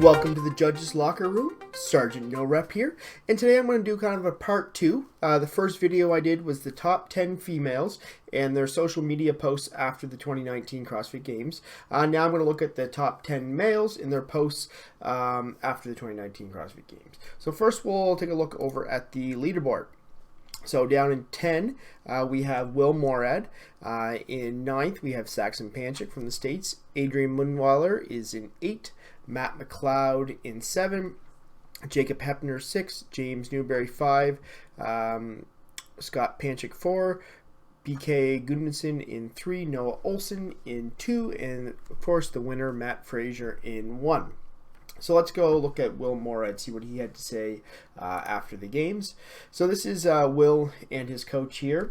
Welcome to the Judges Locker Room. Sergeant No Rep here, and today I'm going to do kind of a part two. The first video I did was the top 10 females and their social media posts after the 2019 CrossFit Games. Now I'm going to look at the top 10 males in their posts after the 2019 CrossFit Games. So first we'll take a look over at the leaderboard. So down in 10, we have Will Morehead. In 9th, we have Saxon Panchik from the States. Adrian Munweiler is in 8. Matt MacLeod in 7. Jacob Heppner 6. James Newberry 5. Scott Panchik 4. BK Gudmundsson in 3. Noah Olsen in 2. And of course the winner, Matt Fraser, in 1. So let's go look at Will Morehead, see what he had to say after the games. So this is Will and his coach here,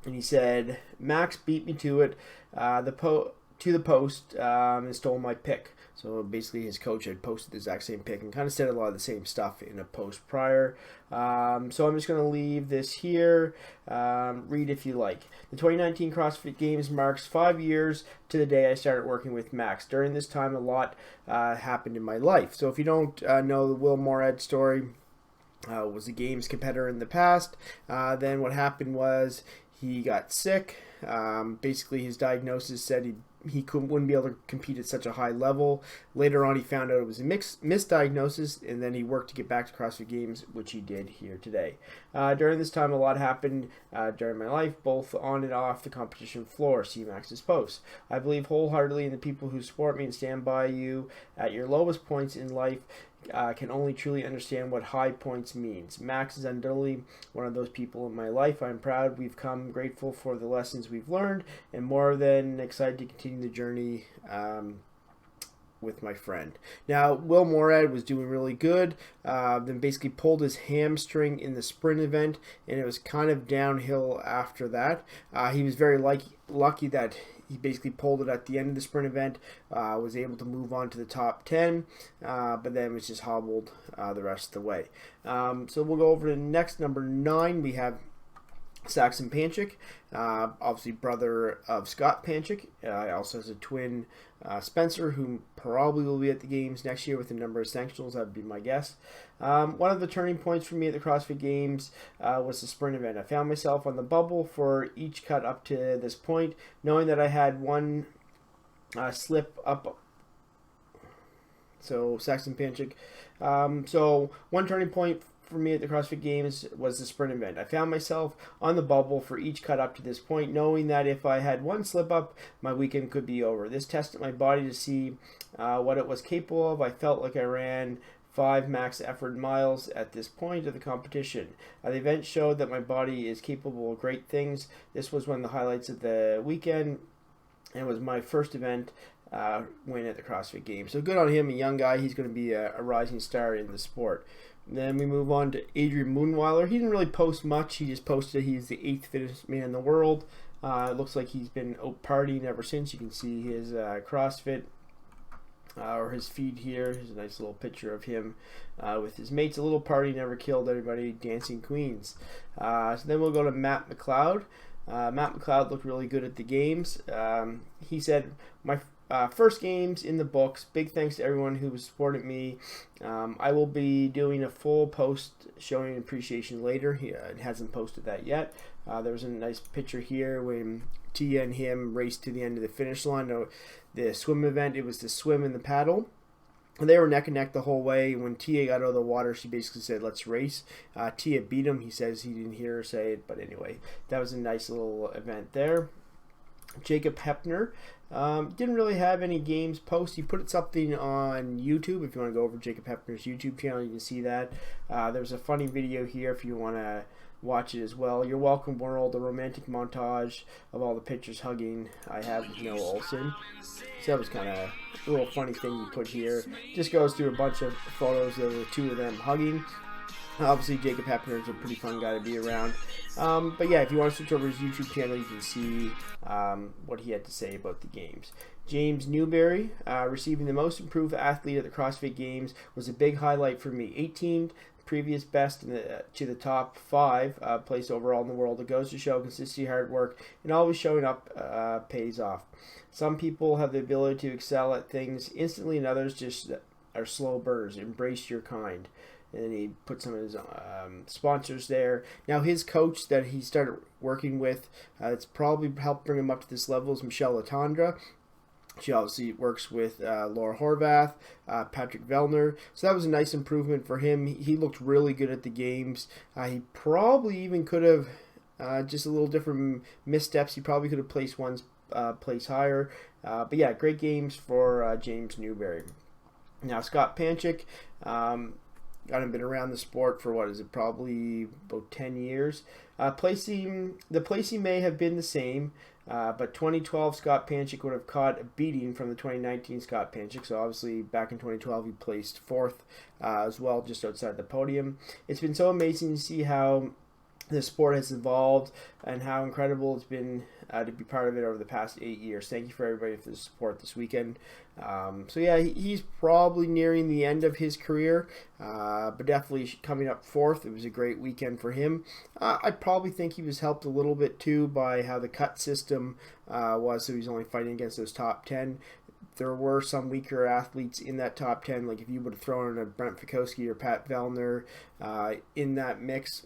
and he said, "Max beat me to it, to the post, and stole my pick." So basically his coach had posted the exact same pick and kind of said a lot of the same stuff in a post prior. So I'm just going to leave this here. Read if you like. The 2019 CrossFit Games marks 5 years to the day I started working with Max. During this time, a lot happened in my life. So if you don't know the Will Morehead story, was a games competitor in the past. Then what happened was he got sick. Basically his diagnosis said he wouldn't be able to compete at such a high level. Later on, he found out it was a misdiagnosis, and then he worked to get back to CrossFit Games, which he did here today. During this time, a lot happened during my life, both on and off the competition floor. See Max's posts. I believe wholeheartedly in the people who support me and stand by you at your lowest points in life. Can only truly understand what high points means. Max is undoubtedly one of those people in my life. I'm proud we've come, grateful for the lessons we've learned, and more than excited to continue the journey with my friend. Now, Will Morehead was doing really good, then basically pulled his hamstring in the sprint event, and it was kind of downhill after that. He was very lucky that he basically pulled it at the end of the sprint event, was able to move on to the top 10, but then was just hobbled the rest of the way. So we'll go over to the next, number 9. We have Saxon Panchik, obviously brother of Scott Panchik. Also has a twin, Spencer, who probably will be at the games next year with a number of sanctionals. That would be my guess. One of the turning points for me at the CrossFit Games was the sprint event. I found myself on the bubble for each cut up to this point, knowing that I had one slip up. So Saxon Panchik. So one turning point for me at the CrossFit Games was the sprint event. I found myself on the bubble for each cut up to this point, knowing that if I had one slip up, my weekend could be over. This tested my body to see what it was capable of. I felt like I ran 5 max effort miles at this point of the competition. The event showed that my body is capable of great things. This was one of the highlights of the weekend, and it was my first event win at the CrossFit Games. So good on him, a young guy. He's going to be a rising star in the sport. Then we move on to Adrian Munweiler. He didn't really post much. He just posted he's the 8th fittest man in the world. It looks like he's been out partying ever since. You can see his CrossFit or his feed here. Here's a nice little picture of him with his mates. A little party never killed everybody, dancing queens. So then we'll go to Matt MacLeod. Matt MacLeod looked really good at the games. He said, my first games in the books. Big thanks to everyone who supported me. I will be doing a full post showing appreciation later. He hasn't posted that yet. There was a nice picture here when Tia and him raced to the end of the finish line. The swim event, it was the swim and the paddle. They were neck and neck the whole way. When Tia got out of the water, she basically said, "Let's race." Tia beat him. He says he didn't hear her say it, but anyway, that was a nice little event there. Jacob Heppner didn't really have any games post. He put something on YouTube. If you want to go over Jacob Heppner's YouTube channel, you can see that. There's a funny video here if you want to watch it as well. You're welcome, world. A romantic montage of all the pictures hugging I have with Noah Olsen. So that was kind of a little funny thing you put here. Just goes through a bunch of photos of the two of them hugging. Obviously, Jacob Heppner is a pretty fun guy to be around. But yeah, if you want to switch over his YouTube channel, you can see what he had to say about the games. James Newberry, receiving the most improved athlete at the CrossFit Games, was a big highlight for me. 18th previous best to the top 5 place overall in the world. It goes to show consistency, hard work, and always showing up pays off. Some people have the ability to excel at things instantly, and others just are slow burners. Embrace your kind. And then he put some of his sponsors there. Now his coach that he started working with, it's probably helped bring him up to this level, is Michelle Latondra. She obviously works with Laura Horvath, Patrick Vellner. So that was a nice improvement for him. He looked really good at the games. He probably even could have, just a little different missteps, he probably could have placed one place higher. But yeah, great games for James Newberry. Now Scott Panchik, I've been around the sport for probably about 10 years. The placing may have been the same, but 2012 Scott Panchik would have caught a beating from the 2019 Scott Panchik. So obviously back in 2012 he placed fourth as well, just outside the podium. It's been so amazing to see how the sport has evolved and how incredible it's been to be part of it over the past 8 years. Thank you for everybody for the support this weekend. So yeah, he's probably nearing the end of his career, but definitely coming up fourth. It was a great weekend for him. I probably think he was helped a little bit too by how the cut system was, so he's only fighting against those top 10. There were some weaker athletes in that top 10, like if you would have thrown in a Brent Fikowski or Pat Vellner in that mix,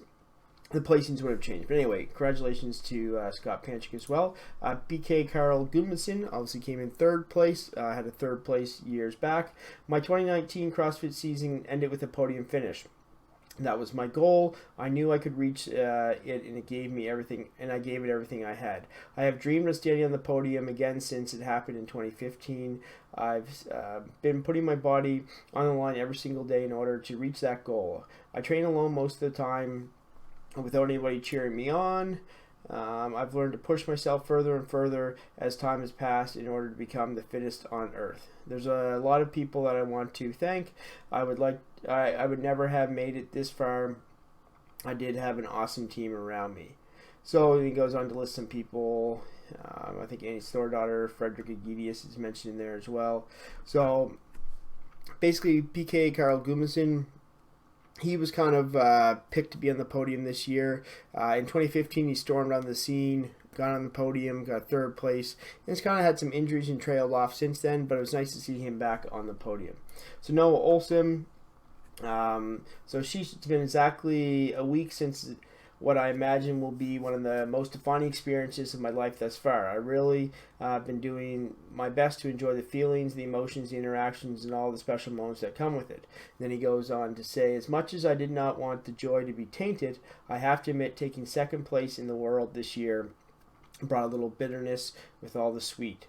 the placings would have changed. But anyway, congratulations to Scott Panchik as well. BK Carl Gudmundsson obviously came in third place. Had a third place years back. My 2019 CrossFit season ended with a podium finish. That was my goal. I knew I could reach it, and it gave me everything, and I gave it everything I had. I have dreamed of standing on the podium again since it happened in 2015. I've been putting my body on the line every single day in order to reach that goal. I train alone most of the time, without anybody cheering me on. I've learned to push myself further and further as time has passed in order to become the fittest on earth. There's a lot of people that I want to thank. I would never have made it this far. I did have an awesome team around me. So he goes on to list some people. I think Annie's daughter, Frederick Agidius, is mentioned in there as well. So basically, PK Carl Gudmundsson, he was kind of picked to be on the podium this year. In 2015, he stormed on the scene, got on the podium, got third place, and he's kind of had some injuries and trailed off since then, but it was nice to see him back on the podium. So Noah Olsen, so she's been exactly a week since what I imagine will be one of the most defining experiences of my life thus far. I really been doing my best to enjoy the feelings, the emotions, the interactions, and all the special moments that come with it. And then he goes on to say, as much as I did not want the joy to be tainted, I have to admit taking second place in the world this year brought a little bitterness with all the sweet.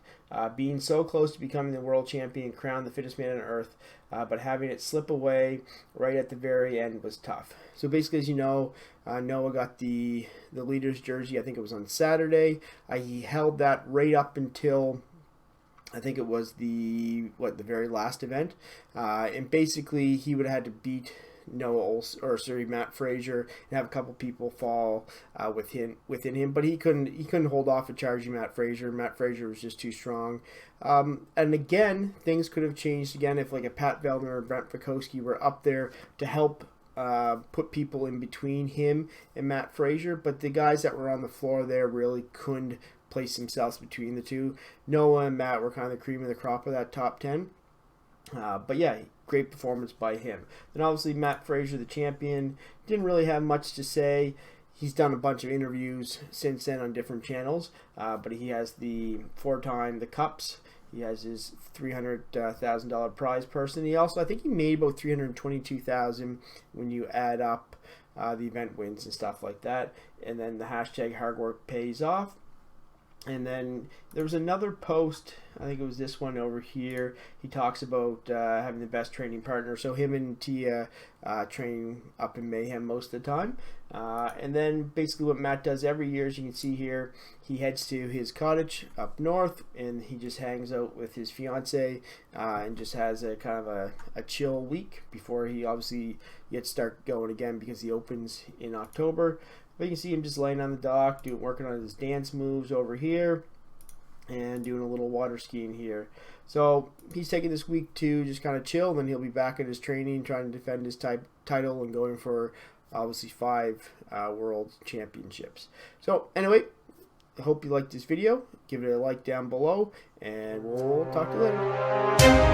Being so close to becoming the world champion, crowned the fittest man on earth, but having it slip away right at the very end was tough. So basically, as you know, Noah got the leader's jersey, I think it was on Saturday. He held that right up until, I think it was the very last event. And basically, he would have had to beat Matt Fraser and have a couple people fall within him, but he couldn't hold off a charging Matt Fraser. Matt Fraser was just too strong. And again, things could have changed again if like a Pat Vellner or Brent Fikowski were up there to help put people in between him and Matt Fraser, but the guys that were on the floor there really couldn't place themselves between the two. Noah and Matt were kind of the cream of the crop of that top 10. But yeah, great performance by him. Then obviously Matt Fraser, the champion, didn't really have much to say. He's done a bunch of interviews since then on different channels, but he has the cups. He has his $300,000 prize purse. And he also, I think he made about $322,000 when you add up the event wins and stuff like that. And then the hashtag hard work pays off. And then there was another post, I think it was this one over here. He talks about having the best training partner. So him and Tia train up in Mayhem most of the time. And then basically what Matt does every year, as you can see here, he heads to his cottage up north and he just hangs out with his fiance and just has a kind of a chill week before he obviously gets start going again because he opens in October. But you can see him just laying on the dock, working on his dance moves over here, and doing a little water skiing here. So he's taking this week to just kind of chill, and then he'll be back at his training, trying to defend his title and going for obviously 5 world championships. So anyway, I hope you liked this video. Give it a like down below, and we'll talk to you later.